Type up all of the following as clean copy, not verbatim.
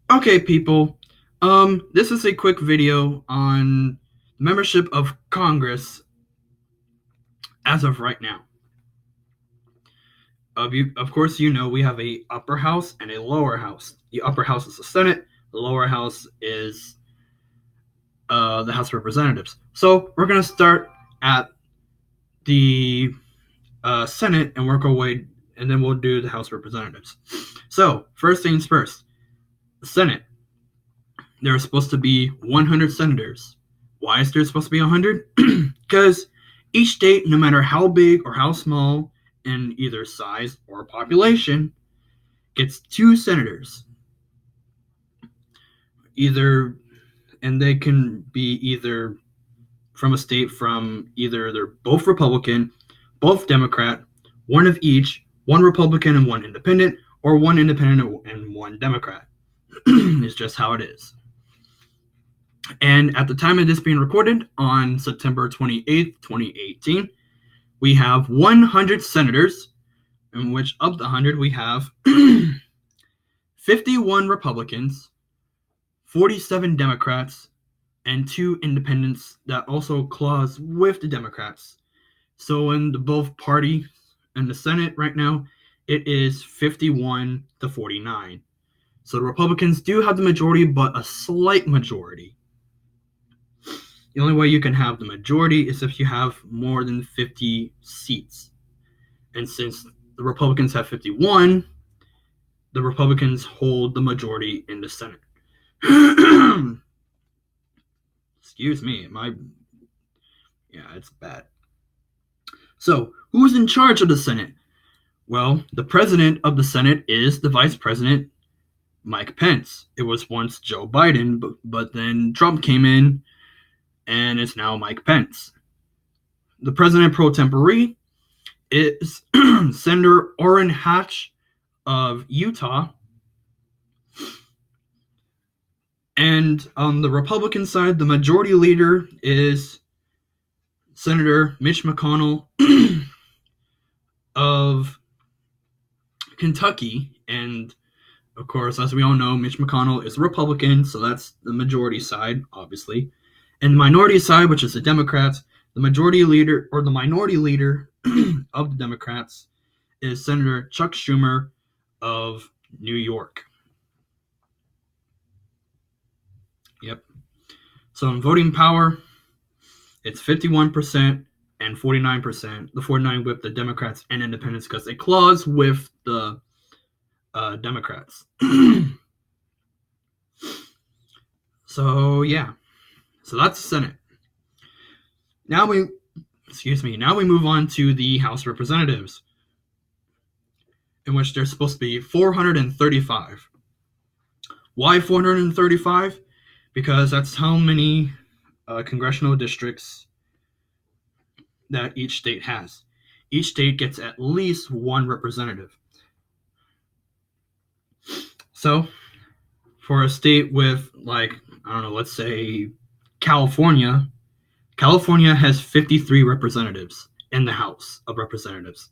Okay, people. This is a quick video on membership of Congress as of right now. Of course, we have a upper house and a lower house. The upper house is the Senate. The lower house is the House of Representatives. So we're gonna start at the Senate and work our way, and then we'll do the House of Representatives. So first things first, the Senate. There are supposed to be 100 senators. Why is there supposed to be 100? Because each state, no matter how big or how small in either size or population, gets two senators. Either, and they can be either from a state from either they're both Republican, both Democrat, one of each, one Republican and one independent, or one independent and one Democrat. It's just how it is. And at the time of this being recorded, on September 28th, 2018, we have 100 senators, in which of the 100 we have 51 Republicans, 47 Democrats, and 2 independents that also clause with the Democrats. So in the both party in the Senate right now, it is 51 to 49. So the Republicans do have the majority, but a slight majority. The only way you can have the majority is if you have more than 50 seats. And since the Republicans have 51, the Republicans hold the majority in the Senate. Excuse me, it's bad. So, who's in charge of the Senate? Well, the president of the Senate is the Vice President, Mike Pence. It was once Joe Biden, but then Trump came in, and it's now Mike Pence. The president pro tempore is Senator Orrin Hatch of Utah. And on the Republican side, the majority leader is Senator Mitch McConnell of Kentucky. And of course, as we all know, Mitch McConnell is a Republican, so that's the majority side, obviously. And the minority side, which is the Democrats, the majority leader or the minority leader of the Democrats is Senator Chuck Schumer of New York. Yep. So in voting power, it's 51% and 49%. The 49 with the Democrats and Independents because they clause with the Democrats. So yeah. So that's the Senate. Now we move on to the House of Representatives, in which there's supposed to be 435. Why 435? Because that's how many congressional districts that each state has. Each state gets at least one representative. So, for a state with, let's say California has 53 representatives in the House of Representatives,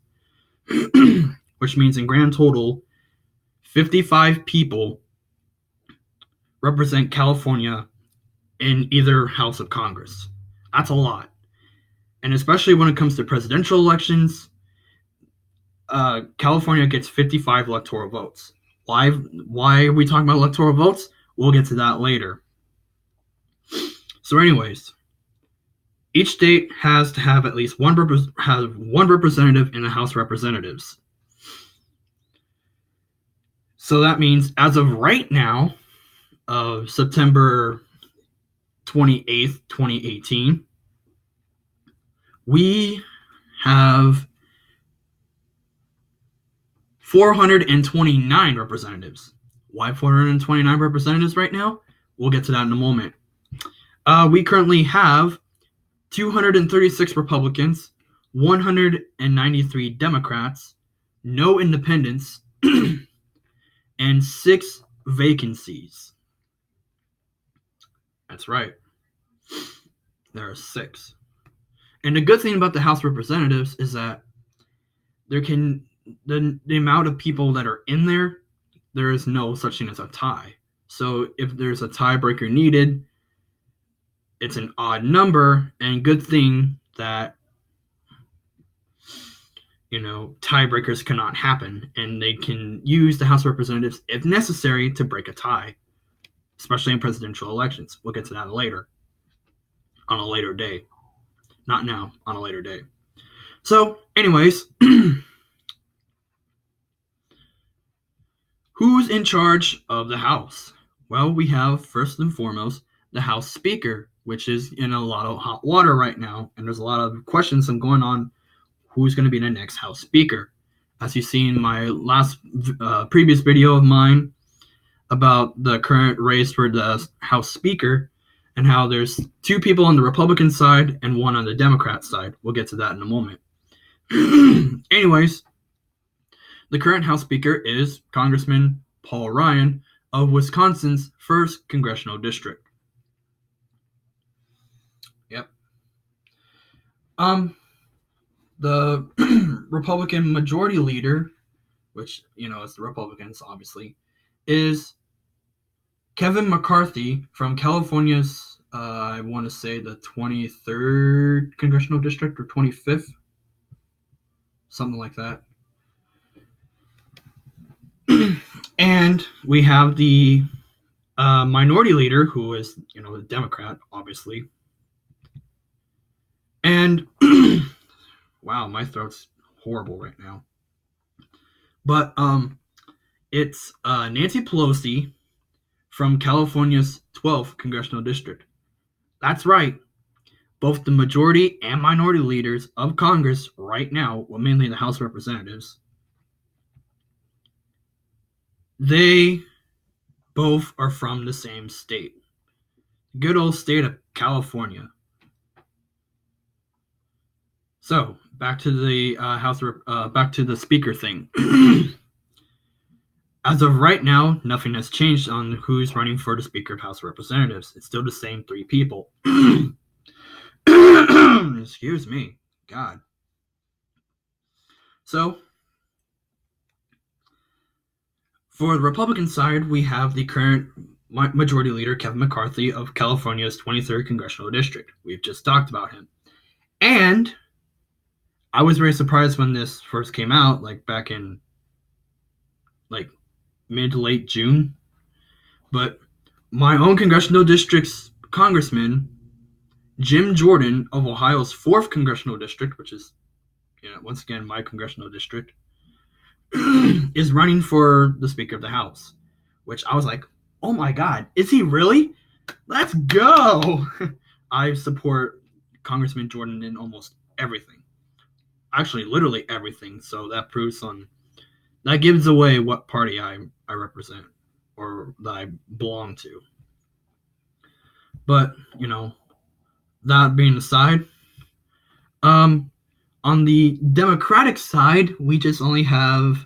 which means in grand total, 55 people represent California in either House of Congress. That's a lot. And especially when it comes to presidential elections, California gets 55 electoral votes. Why are we talking about electoral votes? We'll get to that later. So anyways, each state has to have at least one representative in the House of Representatives. So that means as of right now, of September 28th, 2018, we have 429 representatives. Why 429 representatives right now? We'll get to that in a moment. We currently have 236 Republicans, 193 Democrats, no independents, and 6 vacancies. That's right. There are 6. And the good thing about the House of Representatives is that the amount of people that are in there is no such thing as a tie. So if there's a tiebreaker needed, it's an odd number, and good thing that tiebreakers cannot happen, and they can use the House of Representatives if necessary to break a tie, especially in presidential elections. We'll get to that later, on a later day. Not now, on a later day. So, anyways, who's in charge of the House? Well, we have, first and foremost, the House Speaker, which is in a lot of hot water right now, and there's a lot of questions going on who's going to be the next House Speaker. As you see in my previous video of mine about the current race for the House Speaker, and how there's 2 people on the Republican side and 1 on the Democrat side. We'll get to that in a moment. Anyways, the current House Speaker is Congressman Paul Ryan of Wisconsin's 1st Congressional District. Yep. The Republican Majority Leader, which, is the Republicans, obviously, is Kevin McCarthy from California's, I want to say the 23rd Congressional District or 25th, something like that. And we have the Minority Leader, who is, a Democrat, obviously. And, wow, my throat's horrible right now. But it's Nancy Pelosi from California's 12th Congressional District. That's right. Both the majority and minority leaders of Congress right now, well, mainly the House of Representatives, they both are from the same state. Good old state of California. So, back to the back to the Speaker thing. As of right now, nothing has changed on who's running for the Speaker of House of Representatives. It's still the same 3 people. Excuse me. God. So, for the Republican side, we have the current Majority Leader, Kevin McCarthy of California's 23rd Congressional District. We've just talked about him. And I was very surprised when this first came out, back in, mid to late June. But my own Congressional District's Congressman, Jim Jordan of Ohio's 4th Congressional District, which is, once again, my Congressional District, is running for the Speaker of the House, which I was like, oh my God, is he really? Let's go! I support Congressman Jordan in almost everything. Actually, literally everything. So that gives away what party I represent or that I belong to. But, that being aside, on the Democratic side, we just only have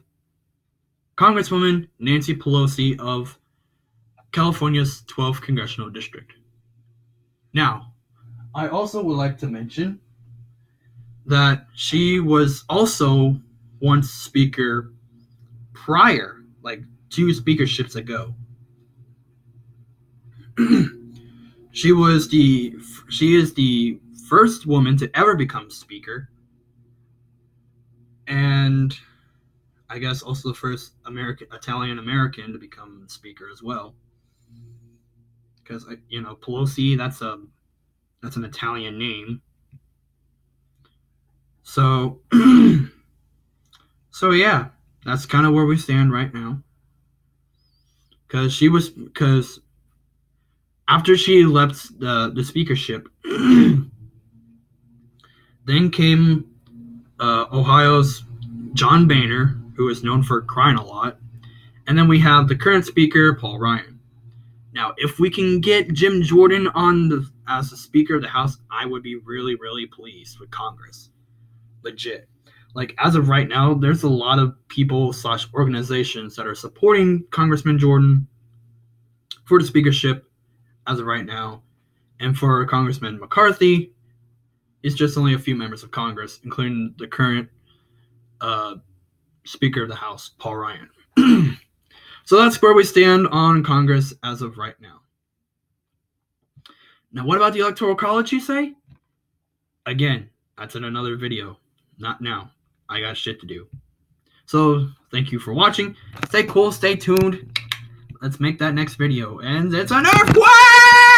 Congresswoman Nancy Pelosi of California's 12th Congressional District. Now, I also would like to mention that she was also once Speaker prior, 2 speakerships ago. She is the first woman to ever become Speaker, and I guess also the first Italian American to become Speaker as well. Because Pelosi, that's an Italian name. So, yeah, that's kind of where we stand right now. Because after she left the speakership, then came Ohio's John Boehner, who is known for crying a lot, and then we have the current Speaker, Paul Ryan. Now, if we can get Jim Jordan as the Speaker of the House, I would be really, really pleased with Congress. Legit. As of right now, there's a lot of people / organizations that are supporting Congressman Jordan for the speakership as of right now. And for Congressman McCarthy, it's just only a few members of Congress, including the current Speaker of the House, Paul Ryan. So that's where we stand on Congress as of right now. Now, what about the Electoral College, you say? Again, that's in another video. Not now. I got shit to do. So, thank you for watching. Stay cool, stay tuned. Let's make that next video. And it's an earthquake!